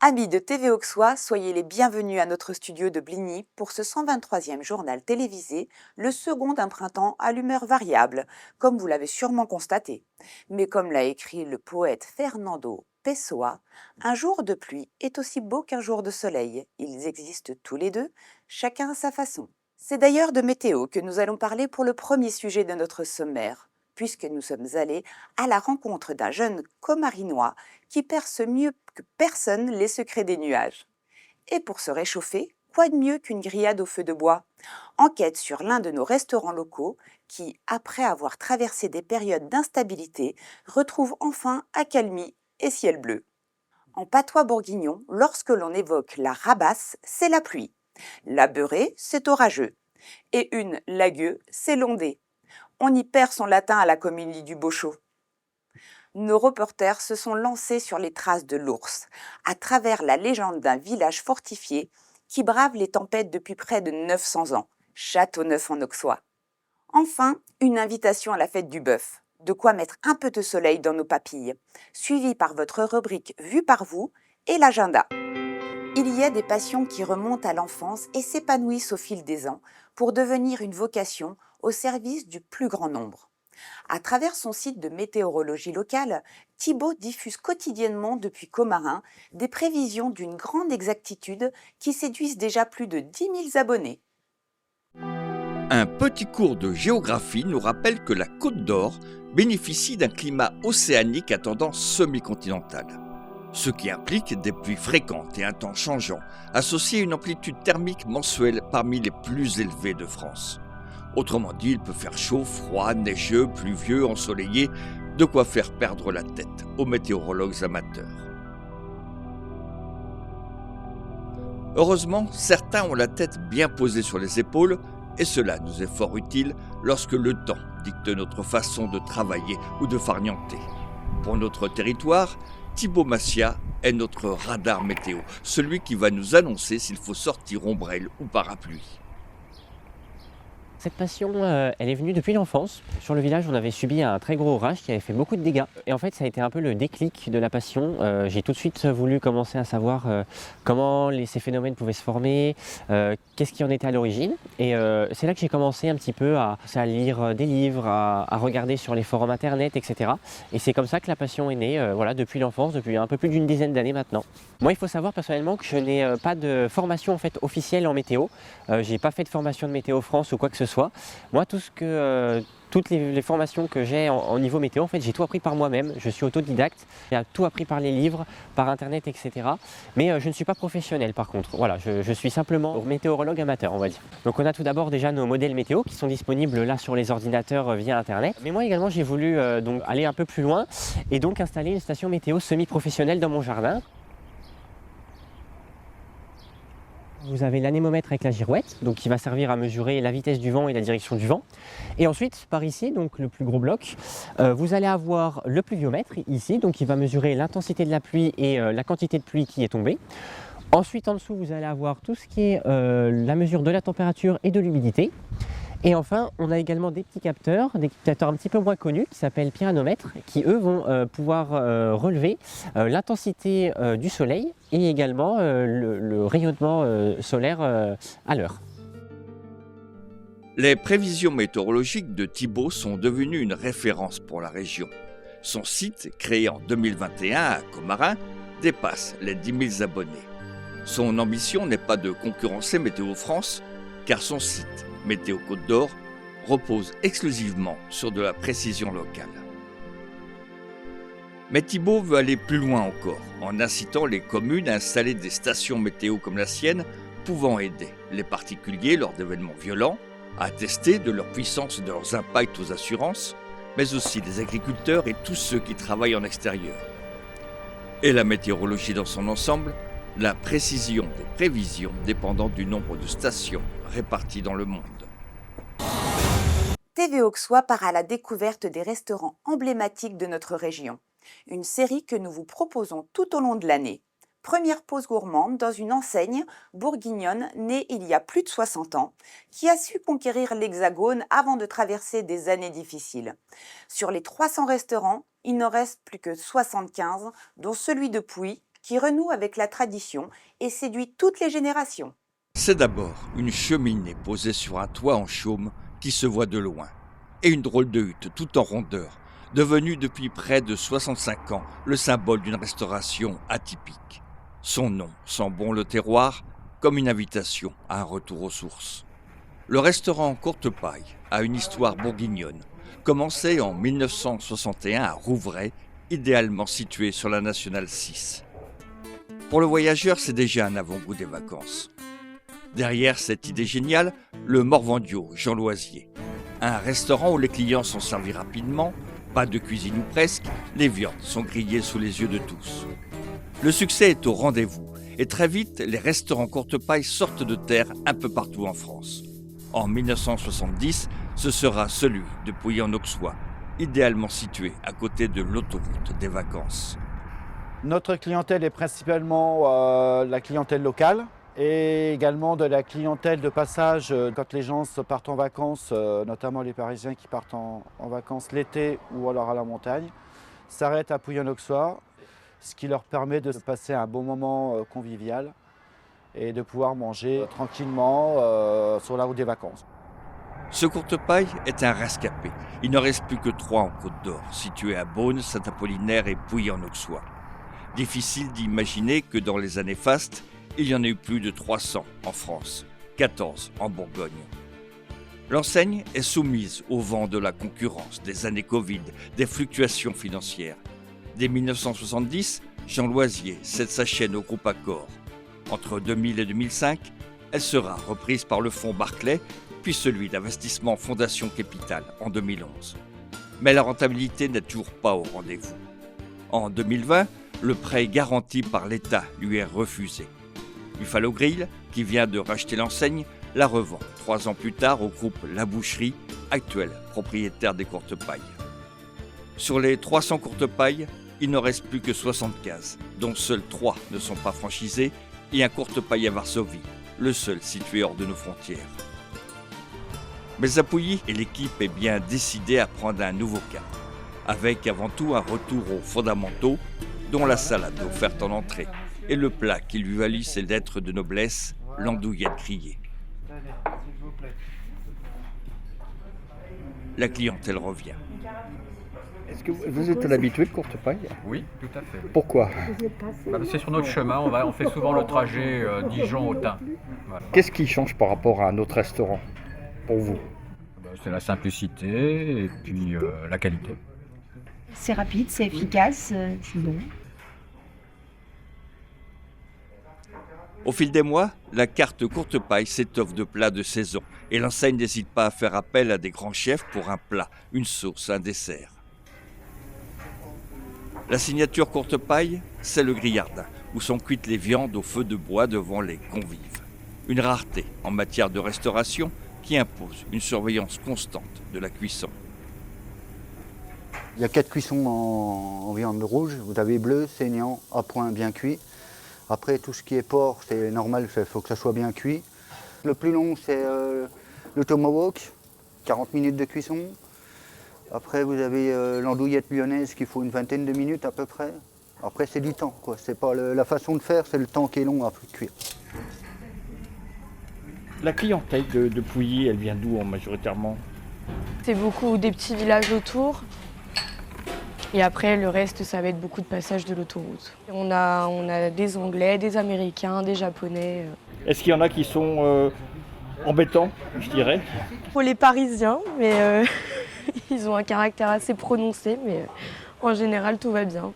Amis de TV Auxois, soyez les bienvenus à notre studio de Bligny pour ce 123e journal télévisé, le second d'un printemps à l'humeur variable, comme vous l'avez sûrement constaté. Mais comme l'a écrit le poète Fernando Pessoa, un jour de pluie est aussi beau qu'un jour de soleil. Ils existent tous les deux, chacun à sa façon. C'est d'ailleurs de météo que nous allons parler pour le premier sujet de notre sommaire, puisque nous sommes allés à la rencontre d'un jeune comarinois qui perce mieux que personne les secrets des nuages. Et pour se réchauffer, quoi de mieux qu'une grillade au feu de bois? Enquête sur l'un de nos restaurants locaux qui, après avoir traversé des périodes d'instabilité, retrouve enfin accalmie et ciel bleu. En patois bourguignon, lorsque l'on évoque la rabasse, c'est la pluie. La beurrée, c'est orageux. Et une lagueux, c'est l'ondée. On y perd son latin à la comédie du Bochot. Nos reporters se sont lancés sur les traces de l'ours, à travers la légende d'un village fortifié qui brave les tempêtes depuis près de 900 ans, Châteauneuf en Auxois. Enfin, une invitation à la fête du bœuf, de quoi mettre un peu de soleil dans nos papilles, suivi par votre rubrique Vue par vous et l'agenda. Il y a des passions qui remontent à l'enfance et s'épanouissent au fil des ans pour devenir une vocation au service du plus grand nombre. À travers son site de météorologie locale, Thibaut diffuse quotidiennement depuis Commarin des prévisions d'une grande exactitude qui séduisent déjà plus de 10 000 abonnés. Un petit cours de géographie nous rappelle que la Côte d'Or bénéficie d'un climat océanique à tendance semi-continentale, ce qui implique des pluies fréquentes et un temps changeant, associé à une amplitude thermique mensuelle parmi les plus élevées de France. Autrement dit, il peut faire chaud, froid, neigeux, pluvieux, ensoleillé, de quoi faire perdre la tête aux météorologues amateurs. Heureusement, certains ont la tête bien posée sur les épaules, et cela nous est fort utile lorsque le temps dicte notre façon de travailler ou de farnienter. Pour notre territoire, Thibaut Massia est notre radar météo, celui qui va nous annoncer s'il faut sortir ombrelle ou parapluie. Cette passion, elle est venue depuis l'enfance. Sur le village, on avait subi un très gros orage qui avait fait beaucoup de dégâts. Et en fait, ça a été un peu le déclic de la passion. J'ai tout de suite voulu commencer à savoir comment ces phénomènes pouvaient se former, qu'est-ce qui en était à l'origine. Et c'est là que j'ai commencé un petit peu à lire des livres, à regarder sur les forums internet, etc. Et c'est comme ça que la passion est née, voilà, depuis l'enfance, depuis un peu plus d'une dizaine d'années maintenant. Moi, il faut savoir personnellement que je n'ai pas de formation en fait, officielle en météo. J'ai pas fait de formation de Météo France ou quoi que ce soit. Moi, toutes les formations que j'ai en niveau météo, en fait, j'ai tout appris par moi-même. Je suis autodidacte, j'ai tout appris par les livres, par internet, etc. Mais je ne suis pas professionnel par contre. Voilà, je suis simplement météorologue amateur, on va dire. Donc on a tout d'abord déjà nos modèles météo qui sont disponibles là sur les ordinateurs via internet. Mais moi également, j'ai voulu donc aller un peu plus loin et donc installer une station météo semi-professionnelle dans mon jardin. Vous avez l'anémomètre avec la girouette, donc qui va servir à mesurer la vitesse du vent et la direction du vent. Et ensuite, par ici, donc le plus gros bloc, vous allez avoir le pluviomètre ici, donc qui va mesurer l'intensité de la pluie et la quantité de pluie qui est tombée. Ensuite, en dessous, vous allez avoir tout ce qui est la mesure de la température et de l'humidité. Et enfin, on a également des petits capteurs un petit peu moins connus qui s'appellent pyranomètres, qui eux vont pouvoir relever l'intensité du soleil et également le rayonnement solaire à l'heure. Les prévisions météorologiques de Thibaut sont devenues une référence pour la région. Son site, créé en 2021 à Commarin, dépasse les 10 000 abonnés. Son ambition n'est pas de concurrencer Météo France, car son site, Météo Côte d'Or, repose exclusivement sur de la précision locale. Mais Thibaut veut aller plus loin encore, en incitant les communes à installer des stations météo comme la sienne, pouvant aider les particuliers lors d'événements violents, à attester de leur puissance et de leurs impacts aux assurances, mais aussi les agriculteurs et tous ceux qui travaillent en extérieur. Et la météorologie dans son ensemble, la précision des prévisions dépendant du nombre de stations réparties dans le monde. TV Auxois part à la découverte des restaurants emblématiques de notre région. Une série que nous vous proposons tout au long de l'année. Première pause gourmande dans une enseigne bourguignonne née il y a plus de 60 ans, qui a su conquérir l'Hexagone avant de traverser des années difficiles. Sur les 300 restaurants, il n'en reste plus que 75, dont celui de Pouilly, qui renoue avec la tradition et séduit toutes les générations. C'est d'abord une cheminée posée sur un toit en chaume qui se voit de loin, et une drôle de hutte tout en rondeur, devenue depuis près de 65 ans le symbole d'une restauration atypique. Son nom sent bon le terroir, comme une invitation à un retour aux sources. Le restaurant Courte Paille a une histoire bourguignonne, commencé en 1961 à Rouvray, idéalement situé sur la Nationale 6. Pour le voyageur, c'est déjà un avant-goût des vacances. Derrière cette idée géniale, le Morvandiau Jean Loisier. Un restaurant où les clients sont servis rapidement, pas de cuisine ou presque, les viandes sont grillées sous les yeux de tous. Le succès est au rendez-vous et très vite, les restaurants Courte Paille sortent de terre un peu partout en France. En 1970, ce sera celui de Pouilly-en-Auxois, idéalement situé à côté de l'autoroute des vacances. Notre clientèle est principalement la clientèle locale et également de la clientèle de passage quand les gens se partent en vacances, notamment les Parisiens qui partent en vacances l'été ou alors à la montagne, s'arrêtent à Pouilly-en-Auxois, ce qui leur permet de passer un bon moment convivial et de pouvoir manger tranquillement sur la route des vacances. Ce Courte Paille est un rescapé. Il ne reste plus que 3 en Côte d'Or, situés à Beaune, Saint-Apollinaire et Pouilly-en-Auxois. Difficile d'imaginer que dans les années fastes, il y en ait eu plus de 300 en France, 14 en Bourgogne. L'enseigne est soumise au vent de la concurrence, des années Covid, des fluctuations financières. Dès 1970, Jean Loisier cède sa chaîne au groupe Accor. Entre 2000 et 2005, elle sera reprise par le fonds Barclay, puis celui d'investissement Fondation Capital en 2011. Mais la rentabilité n'est toujours pas au rendez-vous. En 2020, le prêt garanti par l'État lui est refusé. Buffalo Grill, qui vient de racheter l'enseigne, la revend 3 ans plus tard au groupe La Boucherie, actuel propriétaire des Courte Paille. Sur les 300 Courte Paille, il ne reste plus que 75, dont seuls 3 ne sont pas franchisés, et un Courte Paille à Varsovie, le seul situé hors de nos frontières. Mais à Pouilly, l'équipe est bien décidée à prendre un nouveau cap, avec avant tout un retour aux fondamentaux, dont la salade offerte en entrée, et le plat qui lui valut ses lettres de noblesse, l'andouillette grillée. La clientèle revient. Est-ce que vous êtes un habitué de Courte Paille? Oui, tout à fait. Pourquoi? C'est sur notre chemin, on fait souvent le trajet Dijon-Autun. Voilà. Qu'est-ce qui change par rapport à un autre restaurant pour vous? C'est la simplicité et puis la qualité. C'est rapide, c'est efficace, c'est bon. Au fil des mois, la carte Courte Paille s'étoffe de plats de saison et l'enseigne n'hésite pas à faire appel à des grands chefs pour un plat, une sauce, un dessert. La signature Courte Paille, c'est le grillardin, où sont cuites les viandes au feu de bois devant les convives. Une rareté en matière de restauration qui impose une surveillance constante de la cuisson. Il y a 4 cuissons en viande rouge. Vous avez bleu, saignant, à point, bien cuit. Après, tout ce qui est porc, c'est normal, il faut que ça soit bien cuit. Le plus long, c'est le tomahawk, 40 minutes de cuisson. Après, vous avez l'andouillette lyonnaise qu'il faut une vingtaine de minutes à peu près. Après, c'est du temps, quoi. C'est pas la façon de faire, c'est le temps qui est long à cuire. La clientèle de Pouilly, elle vient d'où majoritairement? C'est beaucoup des petits villages autour. Et après, le reste, ça va être beaucoup de passages de l'autoroute. On a des Anglais, des Américains, des Japonais. Est-ce qu'il y en a qui sont embêtants, je dirais? Pour les Parisiens, mais ils ont un caractère assez prononcé, mais en général, tout va bien.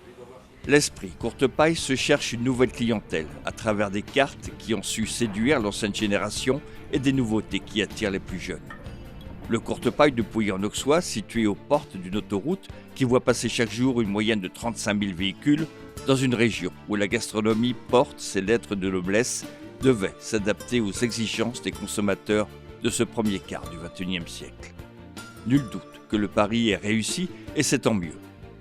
L'esprit Courte Paille se cherche une nouvelle clientèle à travers des cartes qui ont su séduire l'ancienne génération et des nouveautés qui attirent les plus jeunes. Le Courte Paille de Pouilly-en-Auxois, situé aux portes d'une autoroute qui voit passer chaque jour une moyenne de 35 000 véhicules dans une région où la gastronomie porte ses lettres de noblesse, devait s'adapter aux exigences des consommateurs de ce premier quart du XXIe siècle. Nul doute que le pari est réussi et c'est tant mieux,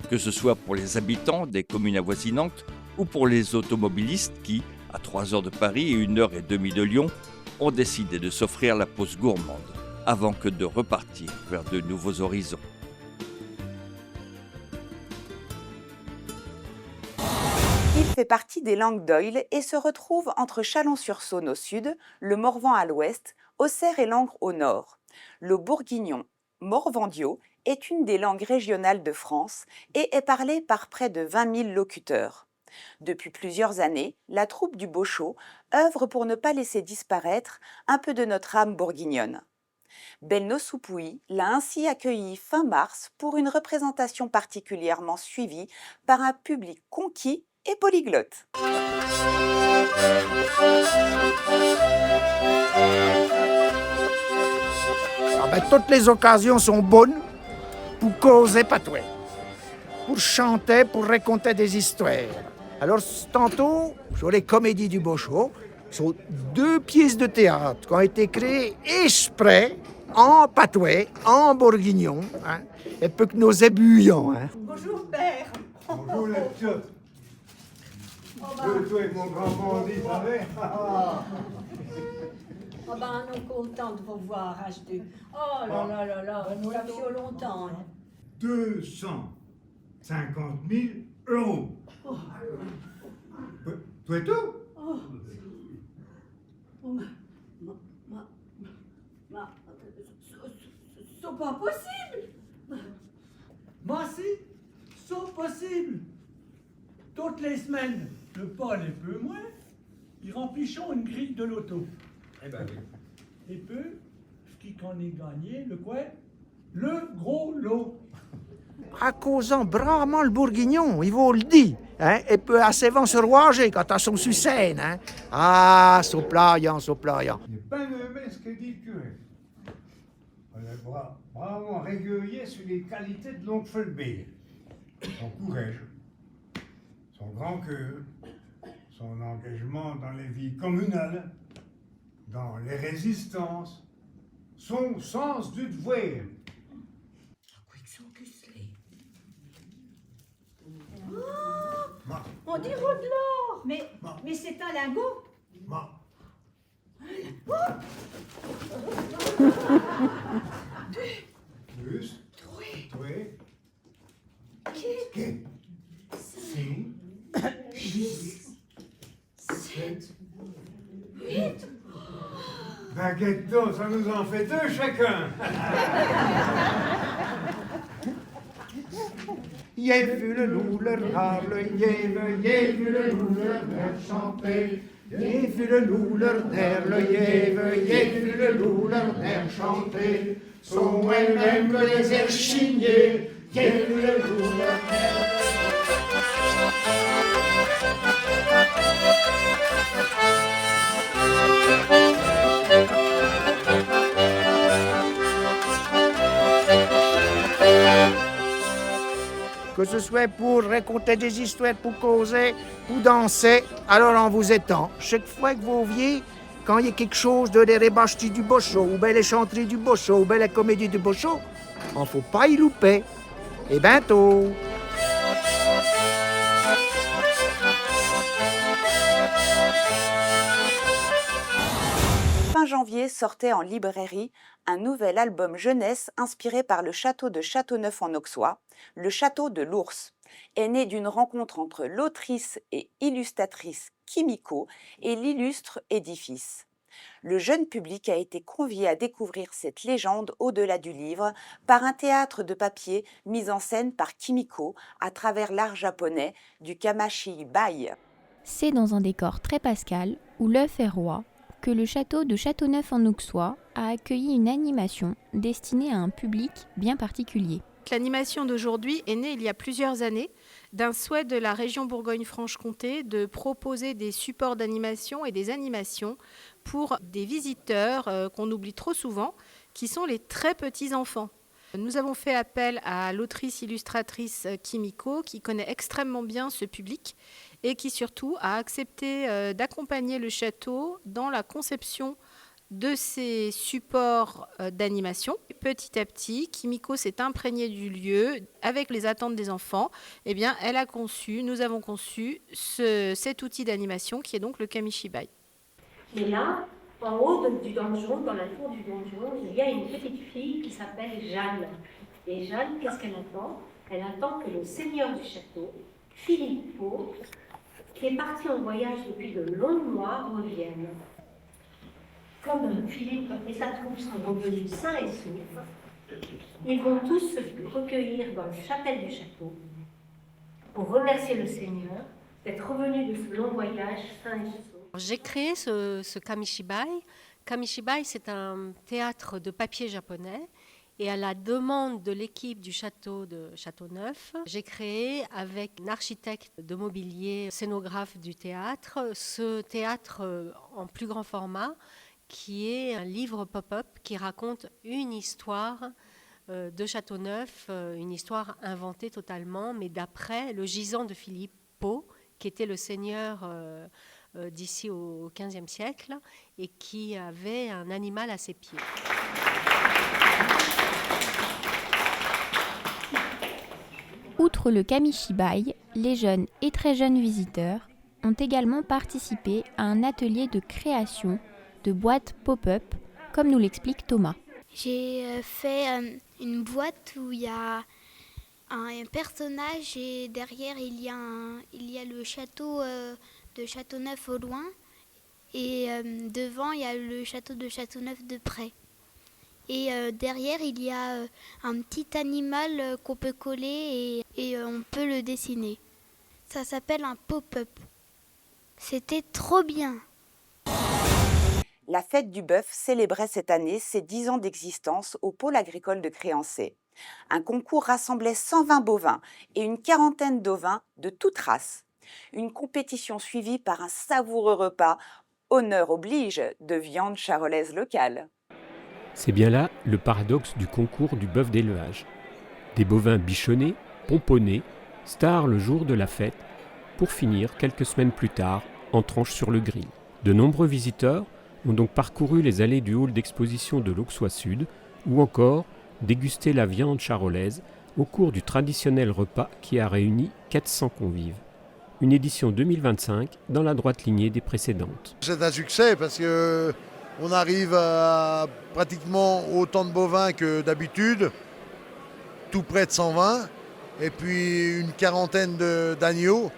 que ce soit pour les habitants des communes avoisinantes ou pour les automobilistes qui, à 3 heures de Paris et 1h30 de Lyon, ont décidé de s'offrir la pause gourmande avant que de repartir vers de nouveaux horizons. Qui fait partie des langues d'Oïl et se retrouve entre Chalon-sur-Saône au sud, le Morvan à l'ouest, Auxerre et Langres au nord. Le bourguignon morvandio est une des langues régionales de France et est parlée par près de 20 000 locuteurs. Depuis plusieurs années, la troupe du Bochot œuvre pour ne pas laisser disparaître un peu de notre âme bourguignonne. Benno Soupouy l'a ainsi accueilli fin mars pour une représentation particulièrement suivie par un public conquis et polyglotte. Toutes les occasions sont bonnes pour causer patois, pour chanter, pour raconter des histoires. Alors tantôt, sur les comédies du Bochot, sont 2 pièces de théâtre qui ont été créées exprès en patois, en bourguignon, hein, et peu que nos ébouillants. Hein. Bonjour père. Bonjour les petites. Toi et mon grand bandit, ça va? Oh ben, on est content de vous voir, H2. Oh là là là là, ça fait longtemps. Hein. 250 000 euros. Oh. Toi et tout? Oh. Oh, c'est pas possible. Moi si, c'est possible. Toutes les semaines, le Paul et peu moins, ils remplissons une grille de loto. Eh ben oui. Et peu, ce qui qu'en est gagné, le quoi? Le gros lot. À causant bravement le bourguignon, il vous le dit, hein, et peut assez vent se roager quand à son sucène, hein. Ah, soplaillant. Il n'est pas nommé ce que dit le curé. On est bravement régulier sur les qualités de l'oncle Felbé. Son courage, son grand cœur, son engagement dans les vies communales, dans les résistances, son sens du devoir. On dirait de l'or. Mais c'est un lingot. Plus. Trois. Quatre. 5. 6. 7. 8. Baguette d'eau, ça nous en fait 2 chacun. J'ai vu le loup, le rare, le yéve, j'ai vu le loup, le nerf chanter. J'ai vu le loup, le nerf, le yéve, j'ai vu le loup, le nerf chanter. Sont elles-mêmes les airs chignés, j'ai vu le loup, le nerf. Que ce soit pour raconter des histoires, pour causer, pour danser, alors on vous étend. Chaque fois que vous viez, quand il y a quelque chose de les rébâcheries du Bochot, ou bien les chanteries du Bochot, ou bien la comédie du Bochot, on ne faut pas y louper. Et bientôt. Fin janvier sortait en librairie un nouvel album jeunesse inspiré par le château de Châteauneuf-en-Auxois, le château de l'Ours, est né d'une rencontre entre l'autrice et illustratrice Kimiko et l'illustre édifice. Le jeune public a été convié à découvrir cette légende au-delà du livre par un théâtre de papier mis en scène par Kimiko à travers l'art japonais du Kamishibai. C'est dans un décor très pascal où l'œuf est roi que le château de Châteauneuf-en-Auxois a accueilli une animation destinée à un public bien particulier. L'animation d'aujourd'hui est née il y a plusieurs années d'un souhait de la région Bourgogne-Franche-Comté de proposer des supports d'animation et des animations pour des visiteurs qu'on oublie trop souvent, qui sont les très petits enfants. Nous avons fait appel à l'autrice-illustratrice Kimiko, qui connaît extrêmement bien ce public et qui surtout a accepté d'accompagner le château dans la conception de ces supports d'animation. Petit à petit, Kimiko s'est imprégnée du lieu avec les attentes des enfants. Eh bien, nous avons conçu cet outil d'animation qui est donc le Kamishibai. Et là, en haut du donjon, dans la tour du donjon, il y a une petite fille qui s'appelle Jeanne. Et Jeanne, qu'est-ce qu'elle attend? Elle attend que le seigneur du château, Filippo, qui est parti en voyage depuis de longs mois, revienne. Comme Philippe et sa troupe sont revenus sains et saufs, ils vont tous se recueillir dans la chapelle du château pour remercier le Seigneur d'être revenus de ce long voyage sains et saufs. J'ai créé ce Kamishibai. Kamishibai, c'est un théâtre de papier japonais. Et à la demande de l'équipe du château de Châteauneuf, j'ai créé avec un architecte de mobilier, scénographe du théâtre, ce théâtre en plus grand format, qui est un livre pop-up qui raconte une histoire de Châteauneuf, une histoire inventée totalement, mais d'après le gisant de Philippe Pau, qui était le seigneur d'ici au XVe siècle et qui avait un animal à ses pieds. Outre le Kamishibai, les jeunes et très jeunes visiteurs ont également participé à un atelier de création de boîtes pop-up, comme nous l'explique Thomas. J'ai fait une boîte où il y a un personnage et derrière il y a le château de Châteauneuf au loin et devant il y a le château de Châteauneuf de près. Et derrière, il y a un petit animal qu'on peut coller et on peut le dessiner. Ça s'appelle un pop-up. C'était trop bien. La fête du bœuf célébrait cette année ses 10 ans d'existence au pôle agricole de Créancey. Un concours rassemblait 120 bovins et une quarantaine d'ovins de toutes races. Une compétition suivie par un savoureux repas, honneur oblige, de viande charolaise locale. C'est bien là le paradoxe du concours du bœuf d'élevage. Des bovins bichonnés, pomponnés, stars le jour de la fête, pour finir quelques semaines plus tard en tranche sur le grill. De nombreux visiteurs ont donc parcouru les allées du hall d'exposition de l'Auxois Sud ou encore dégusté la viande charolaise au cours du traditionnel repas qui a réuni 400 convives. Une édition 2025 dans la droite lignée des précédentes. C'est un succès parce que on arrive à pratiquement autant de bovins que d'habitude, tout près de 120, et puis une quarantaine d'agneaux.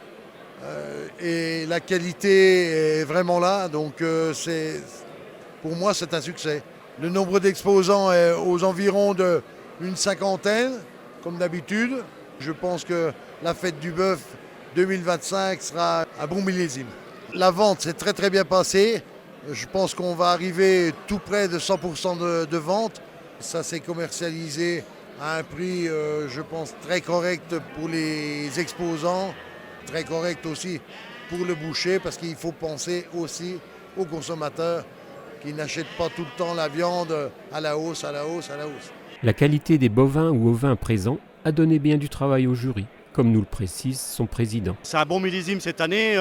Et la qualité est vraiment là, donc pour moi c'est un succès. Le nombre d'exposants est aux environs d'une cinquantaine, comme d'habitude. Je pense que la fête du bœuf 2025 sera un bon millésime. La vente s'est très très bien passée. Je pense qu'on va arriver tout près de 100% de vente. Ça s'est commercialisé à un prix, je pense, très correct pour les exposants, très correct aussi pour le boucher, parce qu'il faut penser aussi aux consommateurs qui n'achètent pas tout le temps la viande à la hausse, à la hausse, à la hausse. La qualité des bovins ou ovins présents a donné bien du travail au jury, comme nous le précise son président. C'est un bon millésime cette année,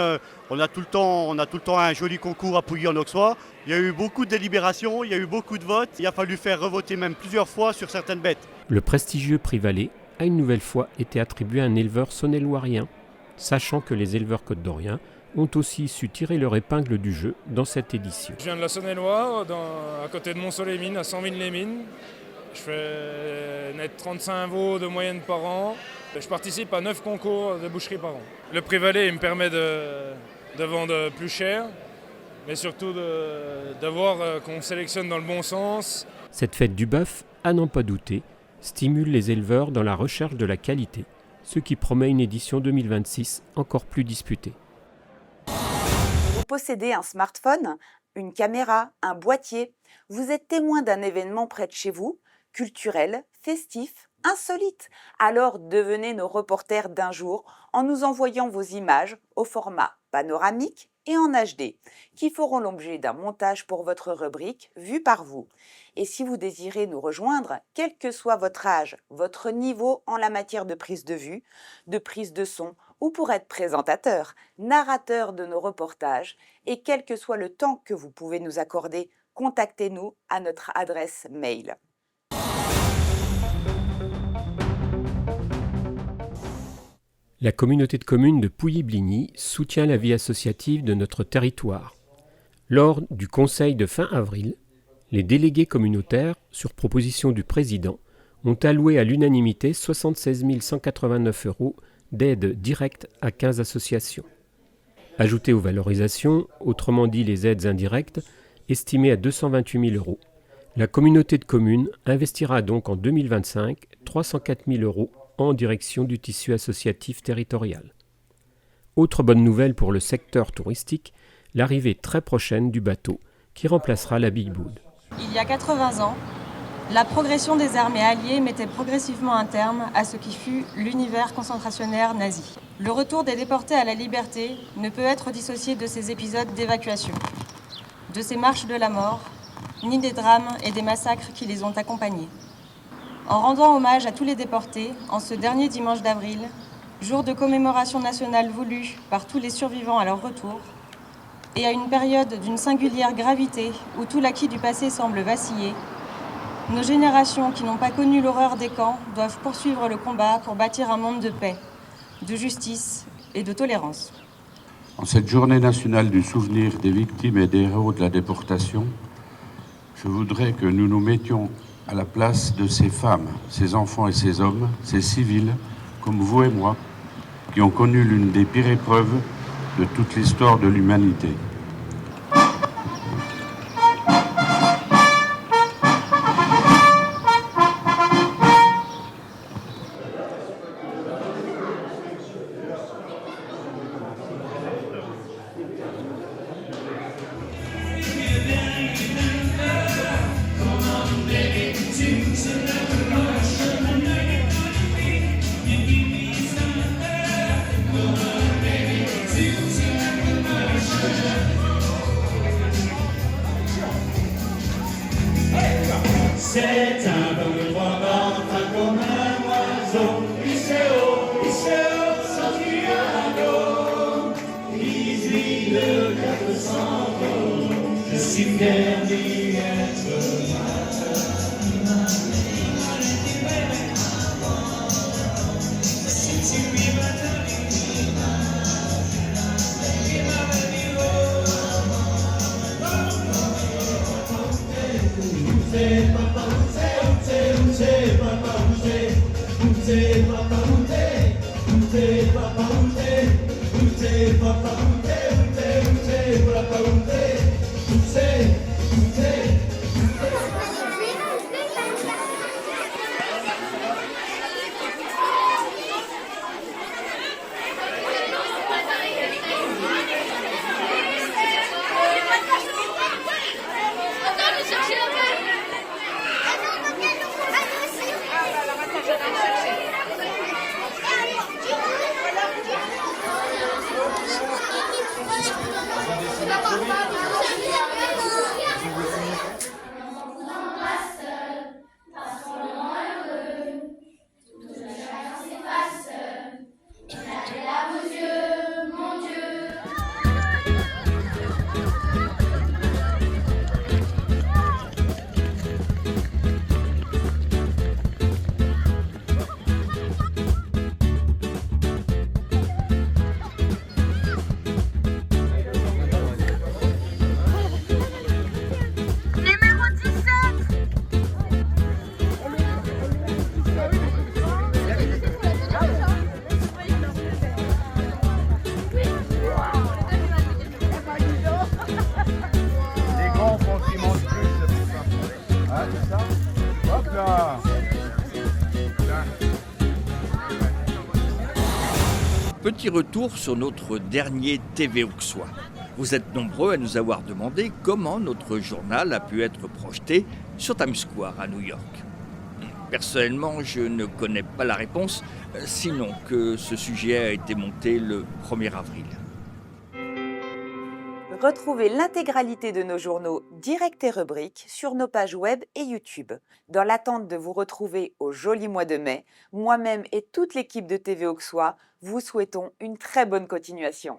on a tout le temps un joli concours à Pouilly-en-Auxois. Il y a eu beaucoup de délibérations, il y a eu beaucoup de votes, il a fallu faire revoter même plusieurs fois sur certaines bêtes. Le prestigieux prix Vallée a une nouvelle fois été attribué à un éleveur saône-et-loirien, sachant que les éleveurs côte-d'Orient ont aussi su tirer leur épingle du jeu dans cette édition. Je viens de la Saône-et-Loire, à côté de Montceau-les-Mines, à 100 000-les-Mines. Je fais naître 35 veaux de moyenne par an. Je participe à 9 concours de boucherie par an. Le prix Vallée me permet de vendre plus cher, mais surtout de voir qu'on sélectionne dans le bon sens. Cette fête du bœuf, à n'en pas douter, stimule les éleveurs dans la recherche de la qualité, ce qui promet une édition 2026 encore plus disputée. Vous possédez un smartphone, une caméra, un boîtier. Vous êtes témoin d'un événement près de chez vous, culturel, festif, insolite. Alors devenez nos reporters d'un jour en nous envoyant vos images au format panoramique et en HD, qui feront l'objet d'un montage pour votre rubrique vue par vous. Et si vous désirez nous rejoindre, quel que soit votre âge, votre niveau en la matière de prise de vue, de prise de son, ou pour être présentateur, narrateur de nos reportages, et quel que soit le temps que vous pouvez nous accorder, contactez-nous à notre adresse mail. La communauté de communes de Pouilly-Bligny soutient la vie associative de notre territoire. Lors du conseil de fin avril, les délégués communautaires, sur proposition du président, ont alloué à l'unanimité 76 189 € d'aide directe à 15 associations. ajoutées aux valorisations, autrement dit les aides indirectes, estimées à 228 000 €. La communauté de communes investira donc en 2025 304 000 € en direction du tissu associatif territorial. Autre bonne nouvelle pour le secteur touristique, l'arrivée très prochaine du bateau qui remplacera la Big Boud. Il y a 80 ans, la progression des armées alliées mettait progressivement un terme à ce qui fut l'univers concentrationnaire nazi. Le retour des déportés à la liberté ne peut être dissocié de ces épisodes d'évacuation, de ces marches de la mort, ni des drames et des massacres qui les ont accompagnés. En rendant hommage à tous les déportés, en ce dernier dimanche d'avril, jour de commémoration nationale voulu par tous les survivants à leur retour, et à une période d'une singulière gravité où tout l'acquis du passé semble vaciller, nos générations qui n'ont pas connu l'horreur des camps doivent poursuivre le combat pour bâtir un monde de paix, de justice et de tolérance. En cette journée nationale du souvenir des victimes et des héros de la déportation, je voudrais que nous nous mettions à la place de ces femmes, ces enfants et ces hommes, ces civils, comme vous et moi, qui ont connu l'une des pires épreuves de toute l'histoire de l'humanité. C'est un peu trois ventres comme un oiseau. Iseo, Santiago, 18 de 400 euros. Je suis fier d'y être Petit retour sur notre dernier TV Auxois. Vous êtes nombreux à nous avoir demandé comment notre journal a pu être projeté sur Times Square à New York. Personnellement, je ne connais pas la réponse, sinon que ce sujet a été monté le 1er avril. Retrouvez l'intégralité de nos journaux directs et rubriques sur nos pages web et YouTube. Dans l'attente de vous retrouver au joli mois de mai, moi-même et toute l'équipe de TV Auxois vous souhaitons une très bonne continuation.